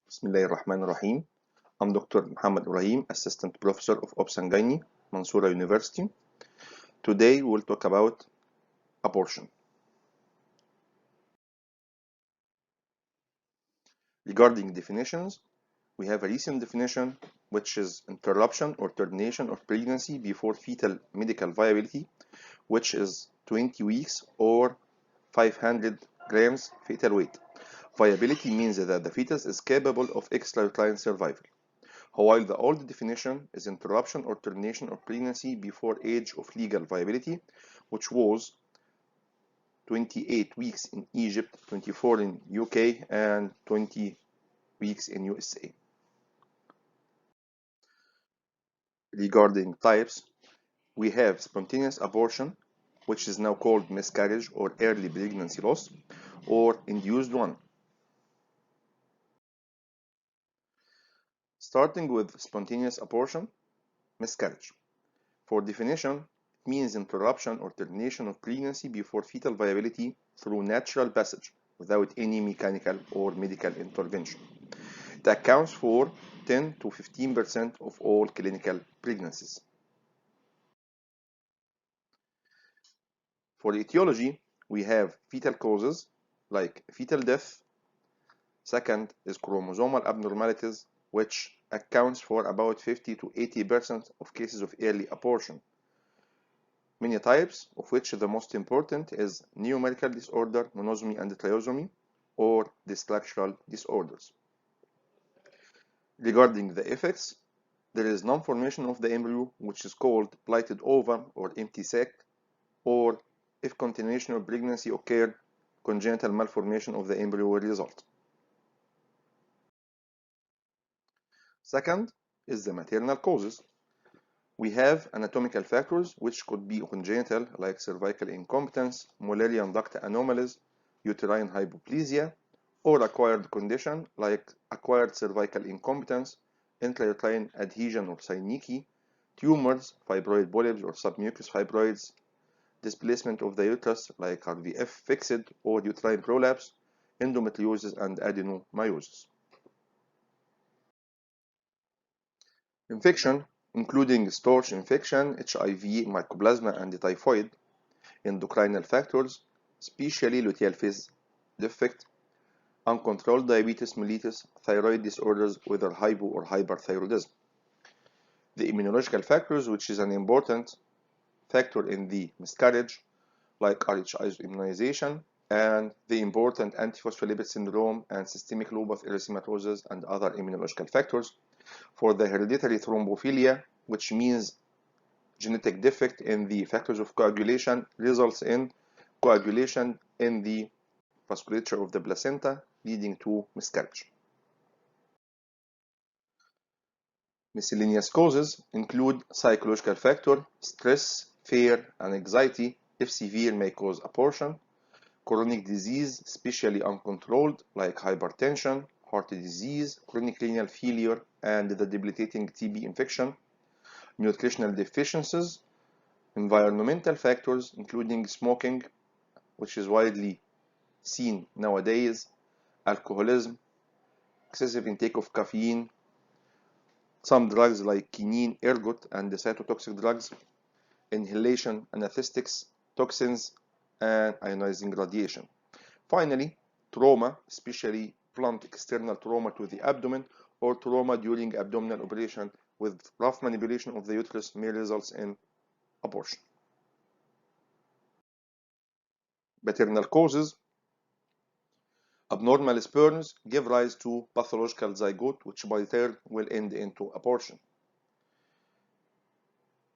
Bismillahir Rahmanir Rahim. I'm Dr. Mohamed Ibrahim, Assistant Professor of Obs and Gynae, Mansoura University. Today we'll talk about abortion. Regarding definitions, we have a recent definition which is interruption or termination of pregnancy before fetal medical viability, which is 20 weeks or 500 grams fetal weight. Viability means that the fetus is capable of extrauterine survival, while the old definition is interruption or termination of pregnancy before age of legal viability, which was 28 weeks in Egypt, 24 in UK, and 20 weeks in USA. Regarding types, we have spontaneous abortion, which is now called miscarriage or early pregnancy loss, or induced one. Starting with spontaneous abortion, miscarriage. For definition, it means interruption or termination of pregnancy before fetal viability through natural passage without any mechanical or medical intervention. It accounts for 10 to 15% of all clinical pregnancies. For the etiology, we have fetal causes like fetal death. Second is chromosomal abnormalities, which accounts for about 50 to 80% of cases of early abortion. Many types, of which the most important is numerical disorder, monosomy and trisomy, or the structural disorders. Regarding the effects, there is non-formation of the embryo, which is called blighted ovum or empty sac, or if continuation of pregnancy occurred, congenital malformation of the embryo will result. Second is the maternal causes. We have anatomical factors which could be congenital like cervical incompetence, Mullerian duct anomalies, uterine hypoplasia, or acquired condition like acquired cervical incompetence, intrauterine adhesion or synecdoche, tumors, fibroid polyps or submucous fibroids, displacement of the uterus like RVF fixed or uterine prolapse, endometriosis and adenomyosis. Infection, including storch infection, HIV, mycoplasma, and typhoid, endocrinal factors, especially luteal phase defect, uncontrolled diabetes mellitus, thyroid disorders, whether hypo or hyperthyroidism. The immunological factors, which is an important factor in the miscarriage, like RHI immunization, and the important antiphospholipid syndrome and systemic lupus erythematosus and other immunological factors. For the hereditary thrombophilia, which means genetic defect in the factors of coagulation, results in coagulation in the vasculature of the placenta, leading to miscarriage. Miscellaneous causes include psychological factor, stress, fear, and anxiety, if severe, may cause abortion, chronic disease, especially uncontrolled, like hypertension, heart disease, chronic renal failure, and the debilitating TB infection, nutritional deficiencies, environmental factors, including smoking, which is widely seen nowadays, alcoholism, excessive intake of caffeine, some drugs like quinine, ergot, and the cytotoxic drugs, inhalation, anesthetics, toxins, and ionizing radiation. Finally, trauma, especially blunt external trauma to the abdomen or trauma during abdominal operation with rough manipulation of the uterus may result in abortion. Maternal causes. Abnormal sperms give rise to pathological zygote, which by turn will end into abortion.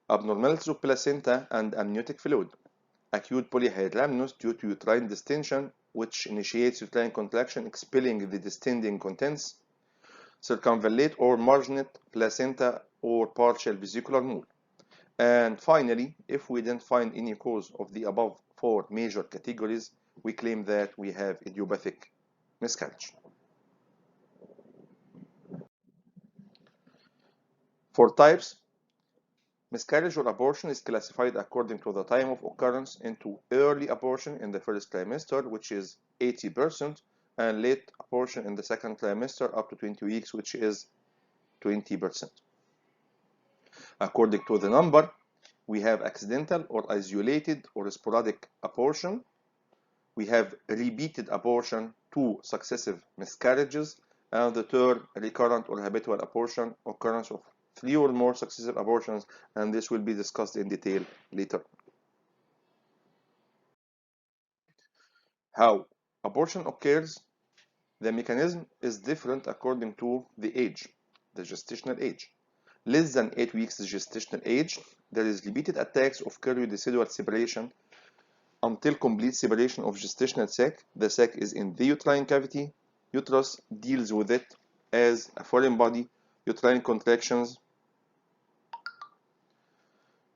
Abnormalities of placenta and amniotic fluid. Acute polyhydramnios due to uterine distension, which initiates uterine contraction, expelling the distending contents. Circumvallate or marginate placenta or partial vesicular mole. And finally, if we didn't find any cause of the above four major categories, we claim that we have idiopathic miscarriage. For types, miscarriage or abortion is classified according to the time of occurrence into early abortion in the first trimester, which is 80%, and late abortion in the second trimester up to 20 weeks, which is 20%. According to the number, we have accidental or isolated or sporadic abortion. We have repeated abortion, 2 successive miscarriages, and the third, recurrent or habitual abortion, occurrence of 3 or more successive abortions, and this will be discussed in detail later. How abortion occurs, the mechanism is different according to the age, the gestational age. Less than 8 weeks gestational age, there is repeated attacks of cardiodecidual separation until complete separation of gestational sac. The sac is in the uterine cavity. Uterus deals with it as a foreign body. Uterine contractions,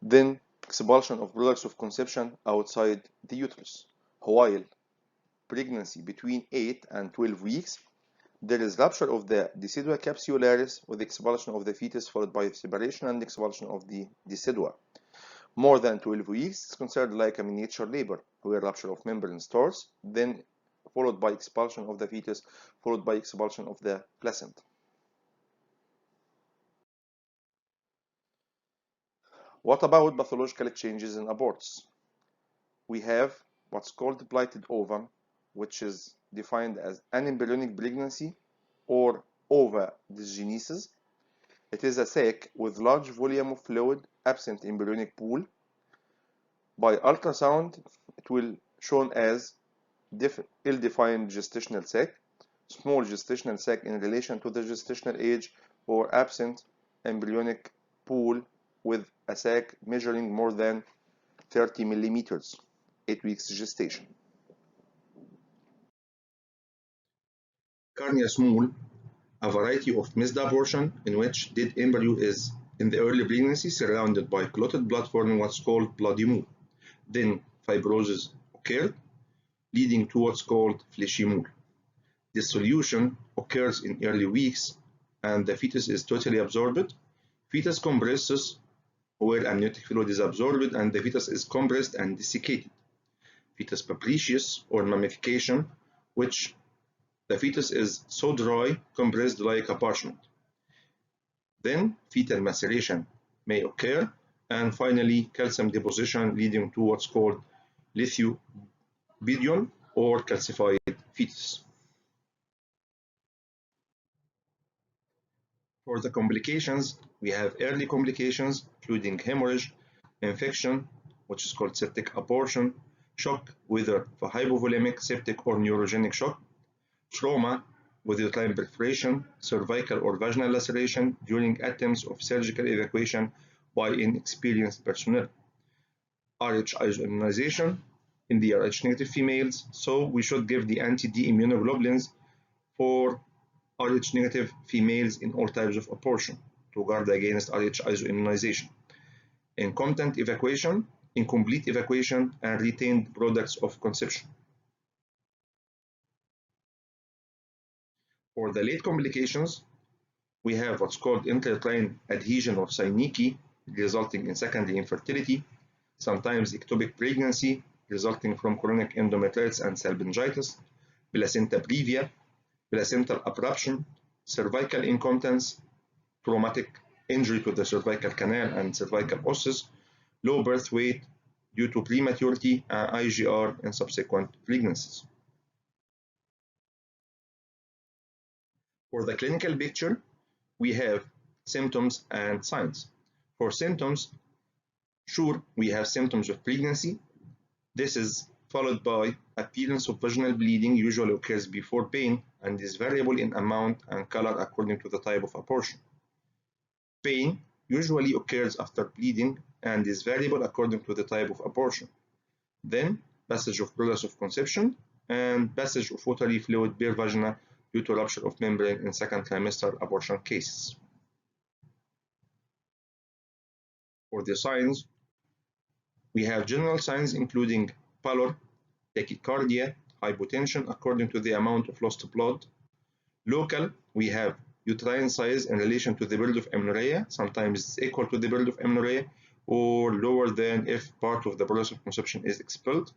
then expulsion of products of conception outside the uterus. While pregnancy between 8 and 12 weeks, there is rupture of the decidua capsularis with expulsion of the fetus followed by separation and expulsion of the decidua. More than 12 weeks is considered like a miniature labor, where rupture of membrane starts, then followed by expulsion of the fetus, followed by expulsion of the placenta. What about pathological changes in aborts? We have what's called blighted ovum, which is defined as anembryonic pregnancy or ova-dysgenesis. It is a sac with large volume of fluid, absent embryonic pool. By ultrasound, it will shown as ill-defined gestational sac, small gestational sac in relation to the gestational age, or absent embryonic pool with a sac measuring more than 30 millimeters, 8 weeks gestation. Carnia small, a variety of missed abortion in which dead embryo is in the early pregnancy surrounded by clotted blood forming what's called bloody mole. Then fibrosis occurred, leading to what's called fleshy mole. This solution occurs in early weeks and the fetus is totally absorbed. Fetus compresses where amniotic fluid is absorbed and the fetus is compressed and desiccated. Fetus papricius or mummification, which the fetus is so dry, compressed like a parchment. Then fetal maceration may occur, and finally calcium deposition leading to what's called lithopedion or calcified fetus. For the complications, we have early complications including hemorrhage, infection, which is called septic abortion, shock, whether for hypovolemic, septic, or neurogenic shock, trauma with uterine perforation, cervical or vaginal laceration during attempts of surgical evacuation by inexperienced personnel, Rh isoimmunization in the Rh negative females, so we should give the anti-D immunoglobulins for Rh negative females in all types of abortion to guard against Rh isoimmunization. Incompetent evacuation, incomplete evacuation, and retained products of conception. For the late complications, we have what's called intrauterine adhesion or synecdoche, resulting in secondary infertility, sometimes ectopic pregnancy resulting from chronic endometritis and salpingitis, placenta previa, placental abruption, cervical incompetence, traumatic injury to the cervical canal and cervical osses, low birth weight due to prematurity and IGR in subsequent pregnancies. For the clinical picture, we have symptoms and signs. For symptoms, sure, we have symptoms of pregnancy. This is followed by appearance of vaginal bleeding, usually occurs before pain and is variable in amount and color according to the type of abortion. Pain usually occurs after bleeding and is variable according to the type of abortion. Then passage of products of conception and passage of watery fluid per vagina due to rupture of membrane in second trimester abortion cases. For the signs, we have general signs including pallor, tachycardia, hypotension according to the amount of lost blood. Local, we have uterine size in relation to the period of amenorrhea, sometimes it's equal to the period of amenorrhea or lower than if part of the process of conception is expelled.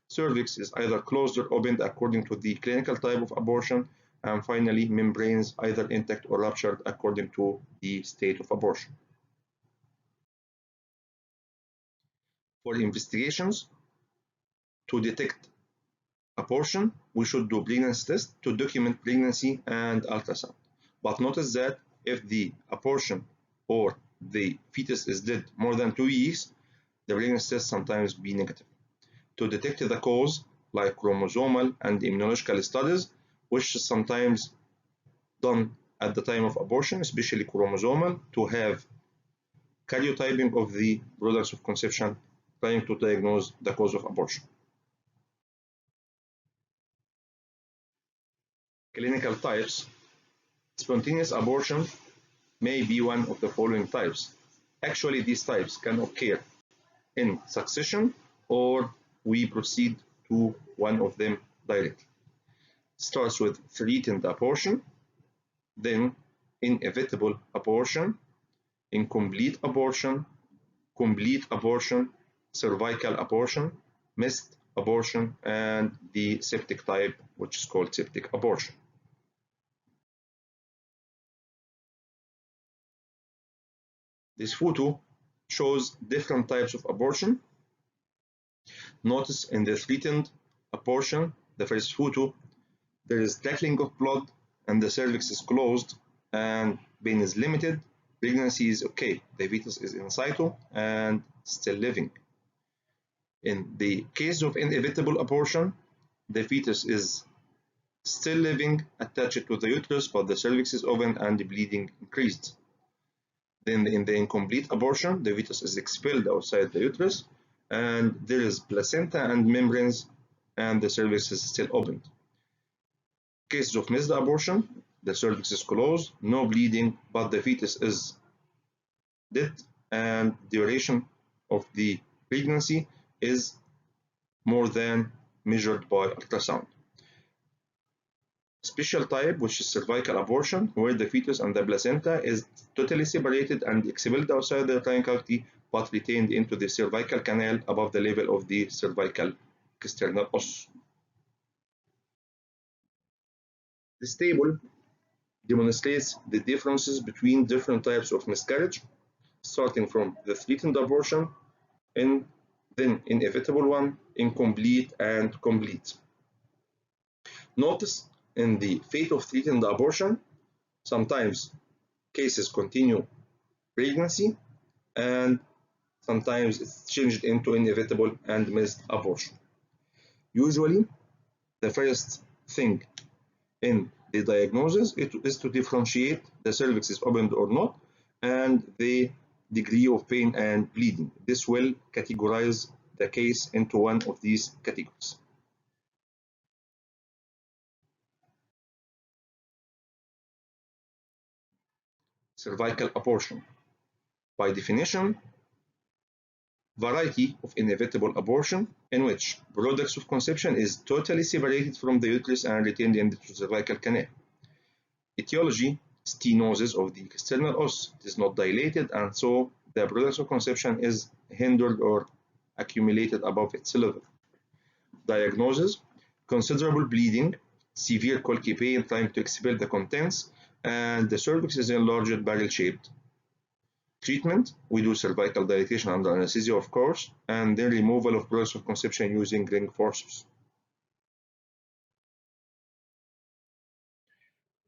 Cervix is either closed or opened according to the clinical type of abortion, and finally, membranes either intact or ruptured according to the state of abortion. For investigations to detect abortion, we should do pregnancy test to document pregnancy and ultrasound. But notice that if the abortion or the fetus is dead more than 2 weeks, the pregnancy test sometimes be negative. To detect the cause, like chromosomal and immunological studies, which is sometimes done at the time of abortion, especially chromosomal, to have karyotyping of the products of conception, trying to diagnose the cause of abortion. Clinical types. Spontaneous abortion may be one of the following types. Actually, these types can occur in succession, or we proceed to one of them directly. Starts with threatened abortion, then inevitable abortion, incomplete abortion, complete abortion, cervical abortion, missed abortion, and the septic type, which is called septic abortion. This photo shows different types of abortion. Notice in the threatened abortion, the first photo, there is trickling of blood and the cervix is closed and pain is limited. Pregnancy is okay. The fetus is in situ and still living. In the case of inevitable abortion, the fetus is still living, attached to the uterus, but the cervix is open and the bleeding increased. Then in the incomplete abortion, the fetus is expelled outside the uterus and there is placenta and membranes and the cervix is still opened. Cases of missed abortion, the cervix is closed, no bleeding, but the fetus is dead and duration of the pregnancy is more than measured by ultrasound. Special type, which is cervical abortion, where the fetus and the placenta is totally separated and expelled outside the uterine cavity, but retained into the cervical canal above the level of the cervical external os. This table demonstrates the differences between different types of miscarriage, starting from the threatened abortion, and then inevitable one, incomplete, and complete. Notice in the fate of threatened abortion, sometimes cases continue pregnancy and sometimes it's changed into inevitable and missed abortion. Usually, the first thing in the diagnosis is to differentiate the cervix is opened or not and the degree of pain and bleeding. This will categorize the case into one of these categories. Cervical abortion. By definition, variety of inevitable abortion in which products of conception is totally separated from the uterus and retained in the cervical canal. Etiology, stenosis of the external os is not dilated and so the products of conception is hindered or accumulated above its level. Diagnosis, considerable bleeding, severe colicky pain trying to expel the contents, and the cervix is enlarged barrel-shaped. Treatment, we do cervical dilatation under anesthesia, of course, and then removal of products of conception using ring forceps.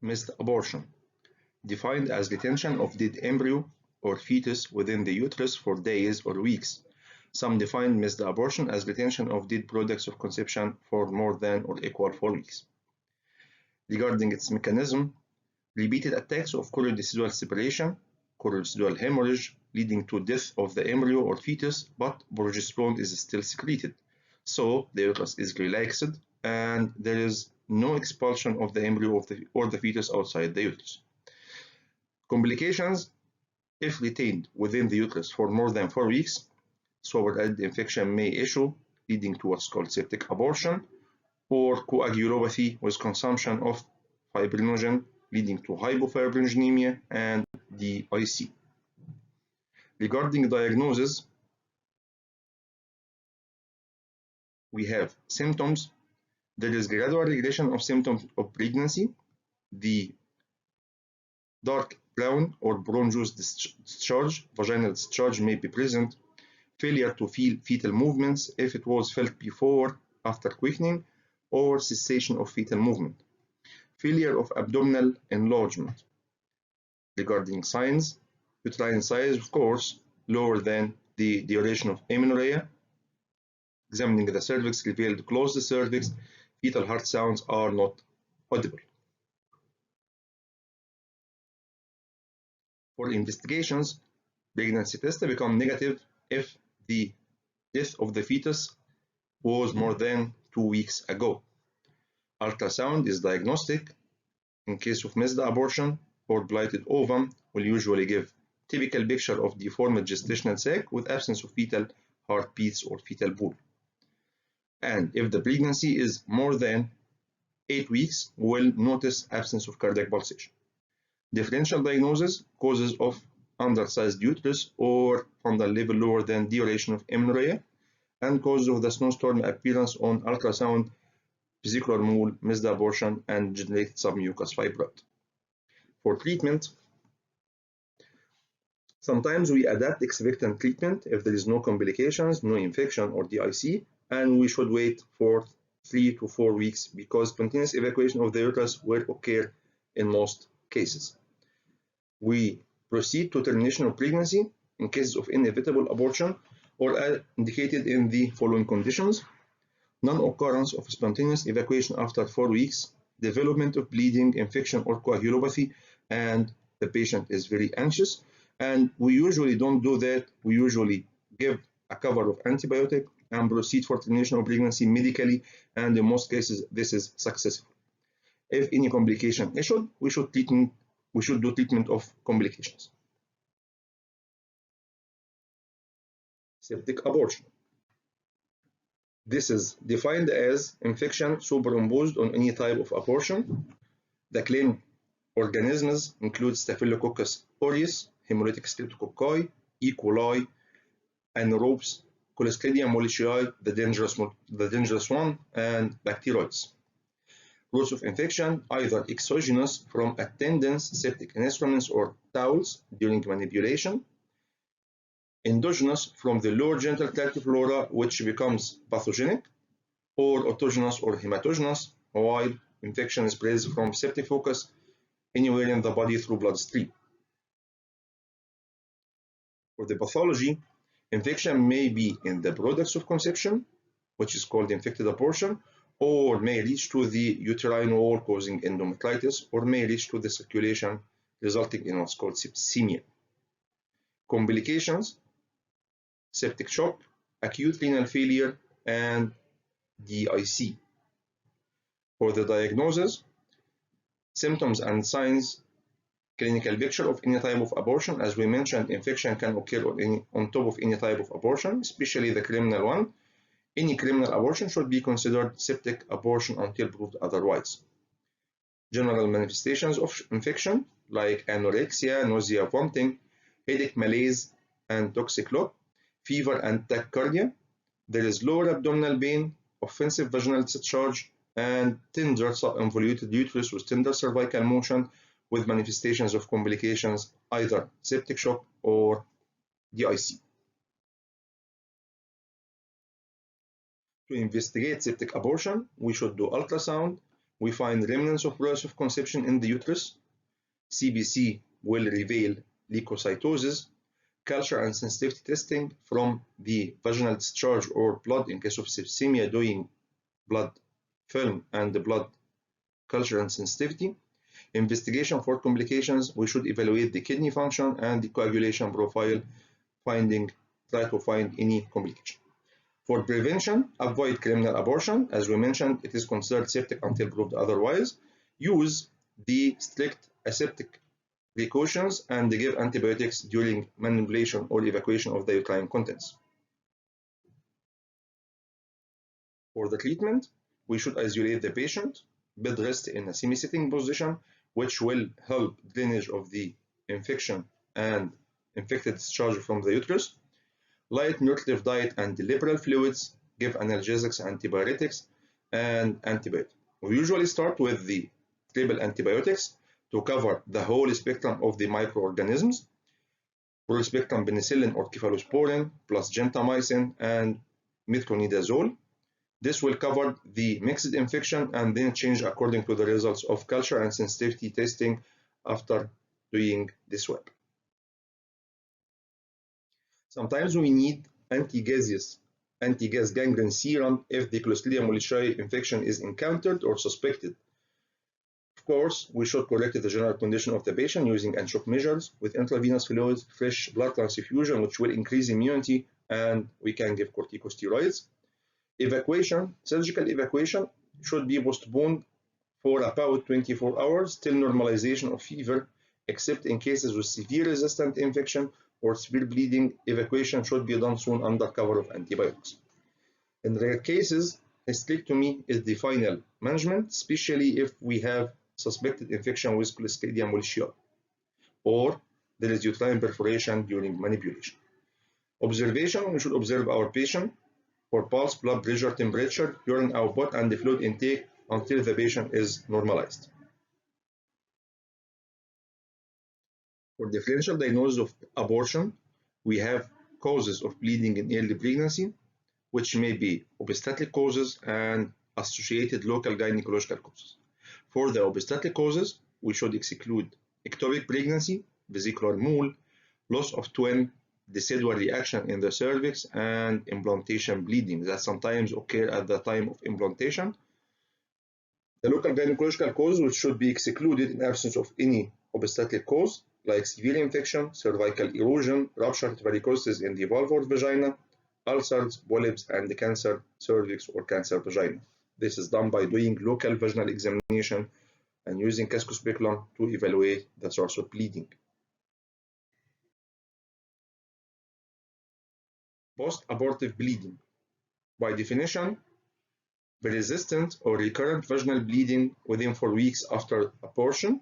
Missed abortion, defined as retention of dead embryo or fetus within the uterus for days or weeks. Some define missed abortion as retention of dead products of conception for more than or equal 4 weeks. Regarding its mechanism, repeated attacks of choriodecidal separation, choriodecidal hemorrhage leading to death of the embryo or fetus, but progesterone is still secreted. So the uterus is relaxed and there is no expulsion of the embryo or the fetus outside the uterus. Complications, if retained within the uterus for more than 4 weeks, swallow-added infection may issue, leading to what's called septic abortion, or coagulopathy with consumption of fibrinogen, leading to hypofibrinogenemia and DIC. Regarding diagnosis, we have symptoms. There is gradual regression of symptoms of pregnancy. The dark brown or bronchous discharge, vaginal discharge may be present. Failure to feel fetal movements if it was felt before, after quickening, or cessation of fetal movement. Failure of abdominal enlargement. Regarding signs, uterine size, of course, lower than the duration of amenorrhea. Examining the cervix revealed closed cervix. Fetal heart sounds are not audible. For investigations, pregnancy tests become negative if the death of the fetus was more than 2 weeks ago. Ultrasound is diagnostic. In case of missed abortion or blighted ovum, will usually give typical picture of deformed gestational sac with absence of fetal heartbeats or fetal pool. And if the pregnancy is more than 8 weeks, we'll notice absence of cardiac pulsation. Differential diagnosis, causes of undersized uterus or fundal level lower than duration of amenorrhea, and causes of the snowstorm appearance on ultrasound, vesicular mole, missed abortion, and generated submucous fibroid. For treatment, sometimes we adapt expectant treatment if there is no complications, no infection or DIC, and we should wait for 3 to 4 weeks because spontaneous evacuation of the uterus will occur in most cases. We proceed to termination of pregnancy in cases of inevitable abortion or as indicated in the following conditions: non-occurrence of spontaneous evacuation after 4 weeks, development of bleeding, infection, or coagulopathy, and the patient is very anxious. And we usually don't do that. We usually give a cover of antibiotic and proceed for termination of pregnancy medically, and in most cases this is successful. If any complication issued, we should do treatment of complications. Septic abortion. This is defined as infection superimposed on any type of abortion. The claimed organisms include Staphylococcus aureus, hemolytic streptococci, E. coli, anaerobes, Clostridium mollicii, the dangerous one, and bacteroides. Routes of infection, either exogenous from attendance, septic instruments, or towels during manipulation, endogenous from the lower genital tract flora, which becomes pathogenic, or autogenous or hematogenous, while infection spreads from septic focus anywhere in the body through bloodstream. For the pathology, infection may be in the products of conception, which is called infected abortion, or may reach to the uterine wall causing endometritis, or may reach to the circulation resulting in what's called septicemia. Complications: septic shock, acute renal failure, and DIC. For the diagnosis, symptoms and signs, clinical picture of any type of abortion. As we mentioned, infection can occur on top of any type of abortion, especially the criminal one. Any criminal abortion should be considered septic abortion until proved otherwise. General manifestations of infection like anorexia, nausea, vomiting, headache, malaise, and toxic look, fever and tachycardia. There is lower abdominal pain, offensive vaginal discharge, and tender subinvoluted uterus with tender cervical motion with manifestations of complications, either septic shock or DIC. To investigate septic abortion, we should do ultrasound. We find remnants of process of conception in the uterus. CBC will reveal leukocytosis. Culture and sensitivity testing from the vaginal discharge or blood in case of septicemia, doing blood film and the blood culture and sensitivity. Investigation for complications, we should evaluate the kidney function and the coagulation profile, try to find any complication. For prevention, avoid criminal abortion. As we mentioned, it is considered septic until proved otherwise. Use the strict aseptic precautions and give antibiotics during manipulation or evacuation of the uterine contents. For the treatment, we should isolate the patient, bed rest in a semi-sitting position, which will help drainage of the infection and infected discharge from the uterus. Light nutritive diet and liberal fluids, give analgesics, antibiotics, and antibiotics. We usually start with the triple antibiotics to cover the whole spectrum of the microorganisms: full spectrum penicillin or cephalosporin, plus gentamicin and metronidazole. This will cover the mixed infection and then change according to the results of culture and sensitivity testing after doing the swab. Sometimes we need anti-gas gangrene serum if the Clostridium mollishae infection is encountered or suspected. Of course, we should correct the general condition of the patient using and-shock measures with intravenous fluids, fresh blood transfusion, which will increase immunity, and we can give corticosteroids. Evacuation, surgical evacuation should be postponed for about 24 hours till normalization of fever, except in cases with severe resistant infection or severe bleeding. Evacuation should be done soon under cover of antibiotics. In rare cases, hysterectomy is the final management, especially if we have suspected infection with Clostridium mollishae, or there is uterine perforation during manipulation. Observation: we should observe our patient for pulse, blood pressure, temperature, urine output, and the fluid intake until the patient is normalized. For differential diagnosis of abortion, we have causes of bleeding in early pregnancy, which may be obstetric causes and associated local gynecological causes. For the obstetric causes, we should exclude ectopic pregnancy, vesicular mole, loss of twin, decidual reaction in the cervix, and implantation bleeding that sometimes occur at the time of implantation. The local gynecological causes, which should be excluded in absence of any obstetric cause, like severe infection, cervical erosion, ruptured varicosis in the vulva or vagina, ulcers, polyps, and the cancer cervix or cancer vagina. This is done by doing local vaginal examination and using casco speculum to evaluate the source of bleeding. Post-abortive bleeding. By definition, persistent or recurrent vaginal bleeding within 4 weeks after abortion.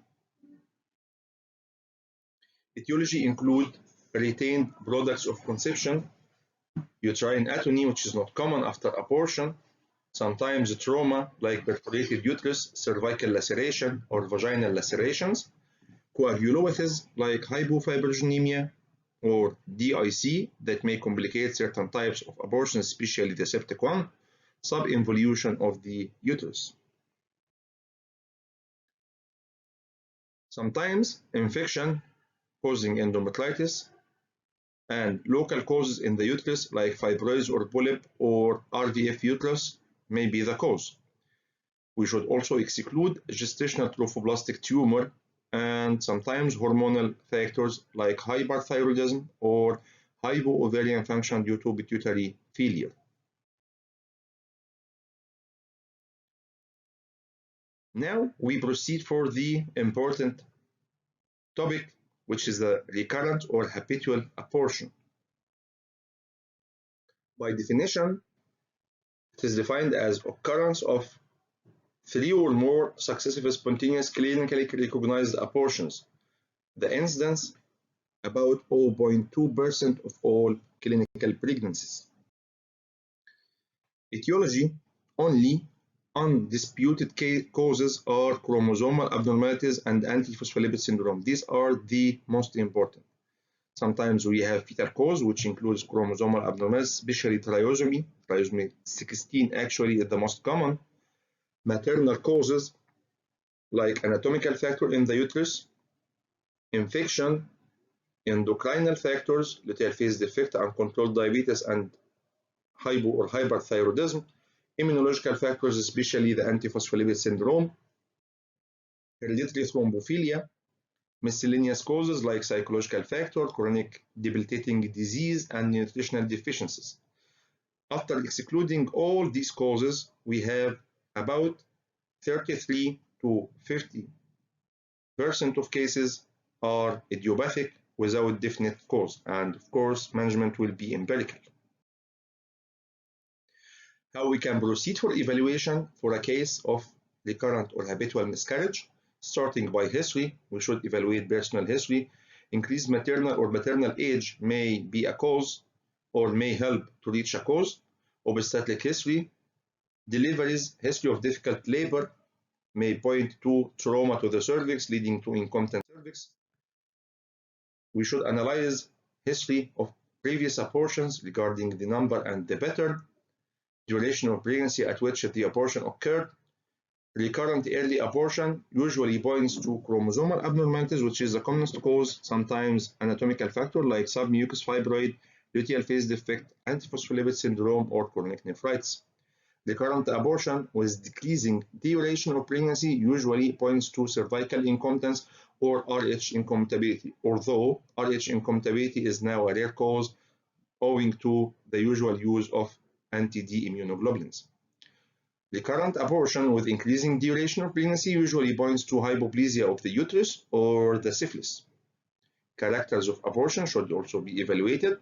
Etiology include retained products of conception, uterine atony, which is not common after abortion, sometimes trauma like perforated uterus, cervical laceration, or vaginal lacerations, coagulopathies like hypofibrinogenemia or DIC that may complicate certain types of abortion, especially the septic one, subinvolution of the uterus. Sometimes infection causing endometritis and local causes in the uterus like fibroids or polyp or RVF uterus may be the cause. We should also exclude gestational trophoblastic tumor and sometimes hormonal factors like hyperthyroidism or hypoovarian function due to pituitary failure. Now we proceed for the important topic, which is the recurrent or habitual abortion. By definition, it is defined as occurrence of 3 or more successive spontaneous clinically recognized abortions. The incidence about 0.2% of all clinical pregnancies. Etiology: only undisputed causes are chromosomal abnormalities and antiphospholipid syndrome. These are the most important. Sometimes we have fetal cause, which includes chromosomal abnormalities, especially trisomy. Trisomy 16 actually is the most common. Maternal causes like anatomical factor in the uterus, infection, endocrinal factors, luteal phase defect, uncontrolled diabetes, and hypo or hyperthyroidism, immunological factors, especially the antiphospholipid syndrome, hereditary thrombophilia, miscellaneous causes like psychological factor, chronic debilitating disease, and nutritional deficiencies. After excluding all these causes, we have about 33 to 50% of cases are idiopathic without definite cause, and of course management will be empirical. How we can proceed for evaluation for a case of recurrent or habitual miscarriage. Starting by history, we should evaluate personal history. Increased maternal or maternal age may be a cause or may help to reach a cause. obstetric history, deliveries, history of difficult labor may point to trauma to the cervix leading to incompetent cervix. We should analyze history of previous abortions regarding the number and the pattern, duration of pregnancy at which the abortion occurred. Recurrent early abortion usually points to chromosomal abnormalities, which is the commonest cause, sometimes anatomical factor like submucous fibroid, luteal phase defect, antiphospholipid syndrome, or chronic nephritis. Recurrent abortion with decreasing duration of pregnancy usually points to cervical incompetence or RH incompatibility, although RH incompatibility is now a rare cause owing to the usual use of anti-D immunoglobulins. Recurrent abortion with increasing duration of pregnancy usually points to hypoplasia of the uterus or the syphilis. Characters of abortion should also be evaluated.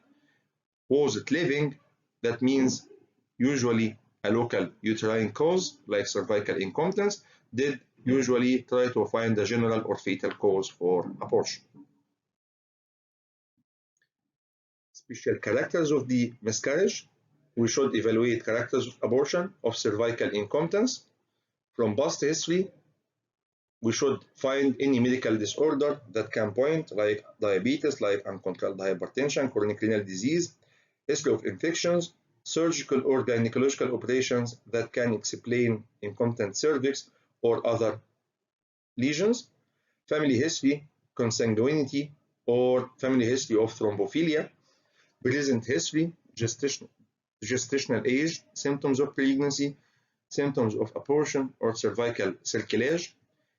Was it living? That means usually a local uterine cause like cervical incompetence. Did usually try to find a general or fatal cause for abortion. Special characters of the miscarriage. We should evaluate characters of abortion of cervical incompetence. From past history, we should find any medical disorder that can point like diabetes, like uncontrolled hypertension, chronic renal disease, history of infections, surgical or gynecological operations that can explain incompetent cervix or other lesions, family history, consanguinity, or family history of thrombophilia, present history, gestational age, symptoms of pregnancy, symptoms of abortion or cervical cerclage.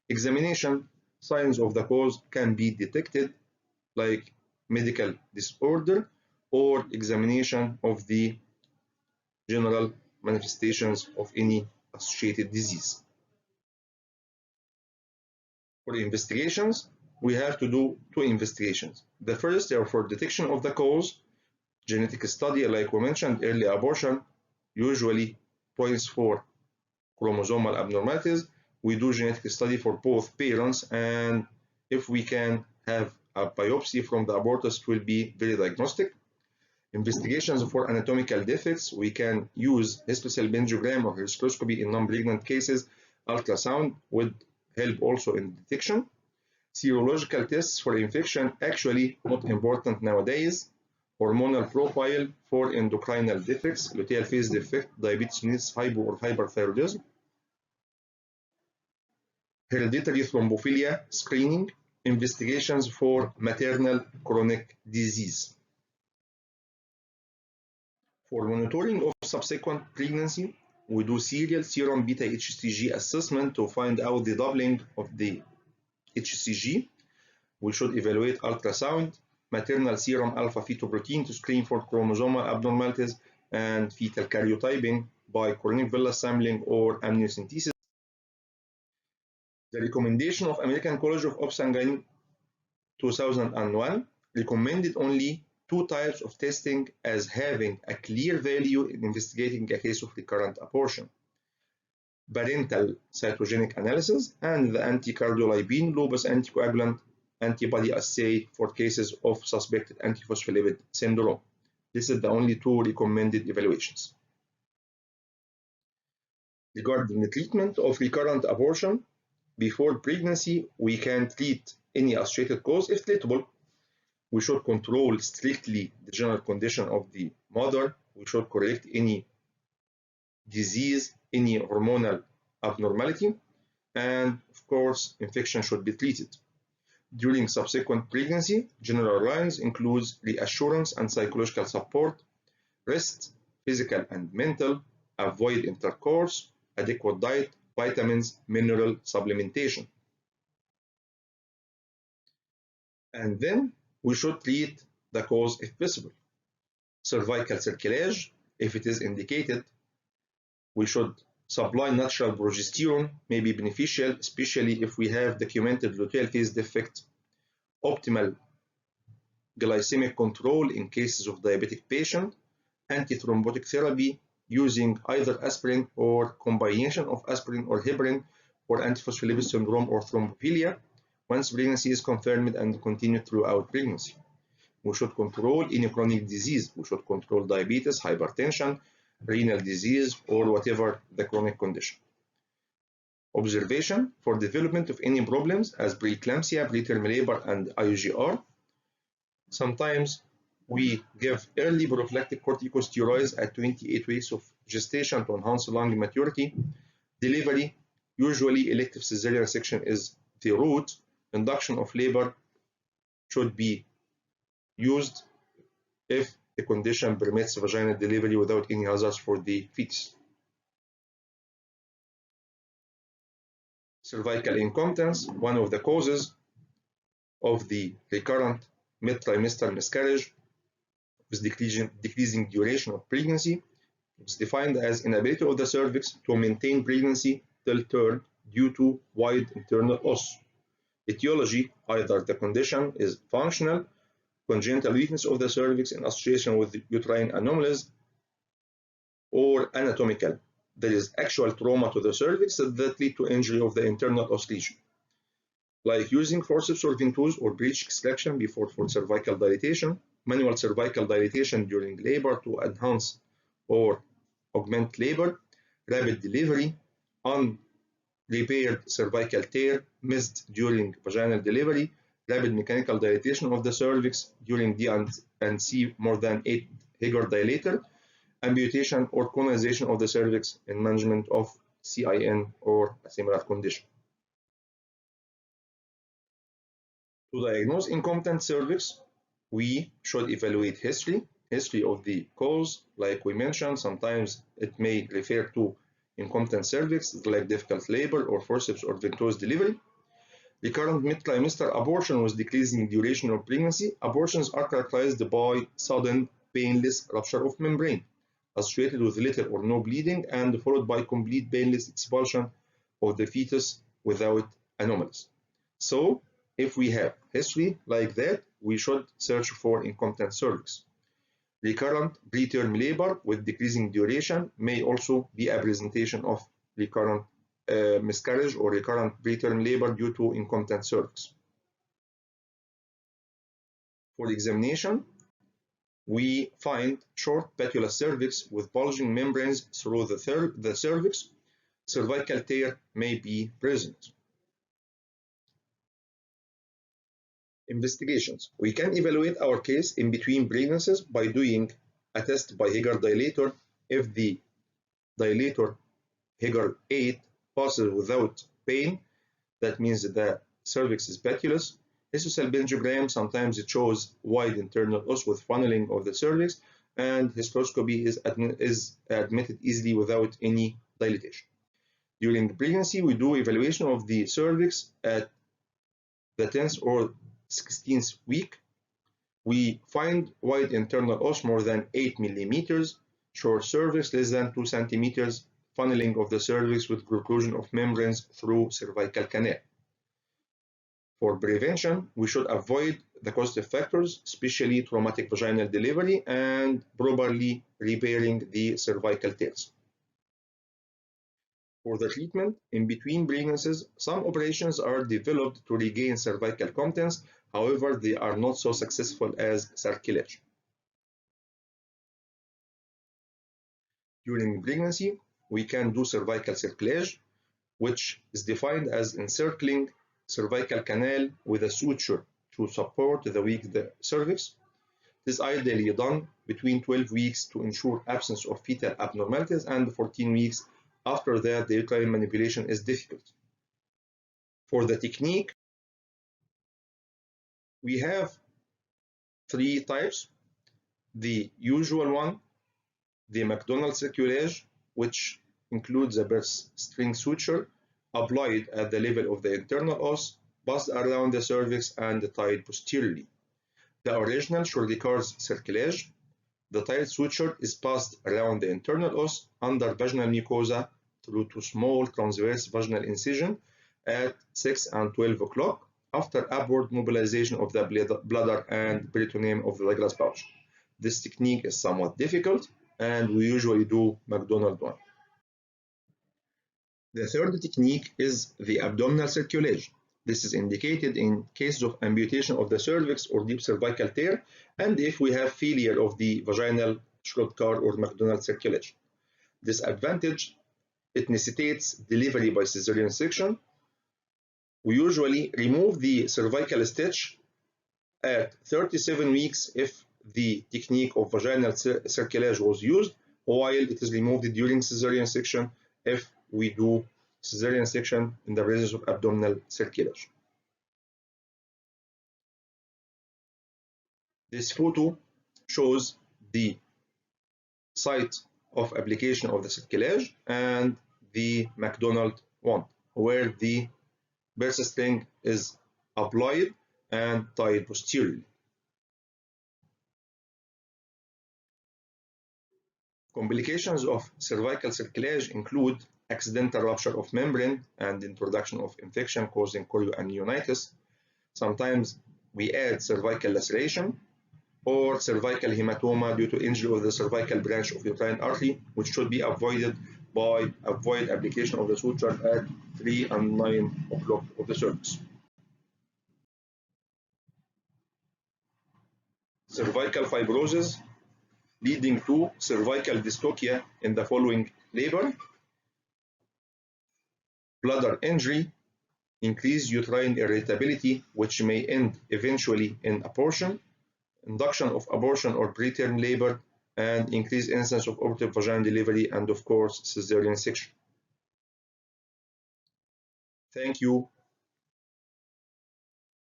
Examination, signs of the cause can be detected like medical disorder or examination of the general manifestations of any associated disease. For investigations, we have to do two investigations. The first are for detection of the cause. Genetic study, like we mentioned, early abortion usually points for chromosomal abnormalities. We do genetic study for both parents, and if we can have a biopsy from the abortus, it will be very diagnostic. Investigations for anatomical defects, we can use histocylbangiogram or hysteroscopy in non-pregnant cases. Ultrasound would help also in detection. Serological tests for infection, actually not important nowadays. Hormonal profile for endocrinal defects, luteal phase defect, diabetes mellitus, hypo or hyperthyroidism. Hereditary thrombophilia screening, investigations for maternal chronic disease. For monitoring of subsequent pregnancy, we do serial serum beta HCG assessment to find out the doubling of the HCG. We should evaluate ultrasound, maternal serum alpha fetoprotein to screen for chromosomal abnormalities, and fetal karyotyping by chorionic villus sampling or amniocentesis. The recommendation of American College of Obstetricians 2001 recommended only two types of testing as having a clear value in investigating a case of recurrent abortion: parental cytogenic analysis and the anti-cardiolipine lupus anticoagulant antibody assay for cases of suspected antiphospholipid syndrome. This is the only two recommended evaluations. Regarding the treatment of recurrent abortion, before pregnancy, we can treat any associated cause if treatable. We should control strictly the general condition of the mother. We should correct any disease, any hormonal abnormality, and of course, infection should be treated. During subsequent pregnancy, general lines includes reassurance and psychological support, rest, physical and mental, avoid intercourse, adequate diet, vitamins, mineral supplementation. And then we should treat the cause if possible. Cervical cerclage, if it is indicated, we should supply natural progesterone, may be beneficial, especially if we have documented luteal phase defect. Optimal glycemic control in cases of diabetic patient, antithrombotic therapy using either aspirin or combination of aspirin or heparin for antiphospholipid syndrome or thrombophilia once pregnancy is confirmed and continued throughout pregnancy. We should control any chronic disease. We should control diabetes, hypertension, renal disease, or whatever the chronic condition. Observation for development of any problems as preeclampsia, preterm labor, and IUGR. Sometimes we give early prophylactic corticosteroids at 28 weeks of gestation to enhance lung maturity. Delivery, usually elective cesarean section is the route. Induction of labor should be used if the condition permits vaginal delivery without any hazards for the fetus. Cervical incompetence, one of the causes of the recurrent mid-trimester miscarriage with decreasing duration of pregnancy. It's defined as inability of the cervix to maintain pregnancy till term due to wide internal os. Etiology, either the condition is functional, congenital weakness of the cervix in association with uterine anomalies, or anatomical. There is actual trauma to the cervix that lead to injury of the internal os region, like using forceps or ventouse or breech extraction before for cervical dilatation, manual cervical dilatation during labor to enhance or augment labor, rapid delivery, unrepaired cervical tear missed during vaginal delivery, rapid mechanical dilatation of the cervix during D and C more than 8 Hager dilator, amputation or colonization of the cervix in management of CIN or a similar condition. To diagnose incompetent cervix, we should evaluate history of the cause. Like we mentioned, sometimes it may refer to incompetent cervix, like difficult labor or forceps or ventouse delivery. Recurrent mid-trimester abortion with decreasing duration of pregnancy. Abortions are characterized by sudden, painless rupture of membrane, associated with little or no bleeding, and followed by complete painless expulsion of the fetus without anomalies. So, if we have history like that, we should search for incompetent cervix. Recurrent preterm labor with decreasing duration may also be a presentation of recurrent miscarriage or recurrent preterm labor due to incompetent cervix. For examination, we find short patulous cervix with bulging membranes through the cervix. Cervical tear may be present. Investigations. We can evaluate our case in between pregnancies by doing a test by Hager dilator. If the dilator Hager 8 passes without pain, that means that the cervix is patulous. Histossalpingogram, sometimes it shows wide internal os with funneling of the cervix, and hysteroscopy is admitted easily without any dilatation. During pregnancy, we do evaluation of the cervix at the 10th or 16th week. We find wide internal os more than 8 millimeters, short cervix less than 2 centimeters, funneling of the cervix with preclusion of membranes through cervical canal. For prevention, we should avoid the causative factors, especially traumatic vaginal delivery, and properly repairing the cervical tears. For the treatment, in between pregnancies, some operations are developed to regain cervical competence. However, they are not so successful as sarcillage. During pregnancy, we can do cervical circlage, which is defined as encircling cervical canal with a suture to support the weak cervix. It is ideally done between 12 weeks to ensure absence of fetal abnormalities, and 14 weeks after that the uterine manipulation is difficult. For the technique, we have 3 types. The usual one, the McDonald circulage, which includes a purse string suture applied at the level of the internal os, passed around the cervix and tied posteriorly. The original Schrodinger's circulage, the tied suture is passed around the internal os under vaginal mucosa through 2 small transverse vaginal incisions at 6 and 12 o'clock after upward mobilization of the bladder and peritoneum of the Douglas pouch. This technique is somewhat difficult, and we usually do McDonald one. The third technique is the abdominal circulage. This is indicated in cases of amputation of the cervix or deep cervical tear, and if we have failure of the vaginal Schrodinger's or McDonald circulage. Disadvantage: it necessitates delivery by cesarean section. We usually remove the cervical stitch at 37 weeks if the technique of vaginal cerclage was used, while it is removed during cesarean section if we do cesarean section in the presence of abdominal cerclage. This photo shows the site of application of the cerclage and the McDonald one, where the birth string is applied and tied posteriorly. Complications of cervical cerclage include accidental rupture of membrane and introduction of infection causing chorioamnionitis. Sometimes we add cervical laceration or cervical hematoma due to injury of the cervical branch of uterine artery, which should be avoided by application of the suture at 3 and 9 o'clock of the cervix. Cervical fibrosis leading to cervical dystocia in the following labor: bladder injury, increased uterine irritability, which may end eventually in abortion, induction of abortion or preterm labor, and increased incidence of abortive vaginal delivery, and of course, cesarean section. Thank you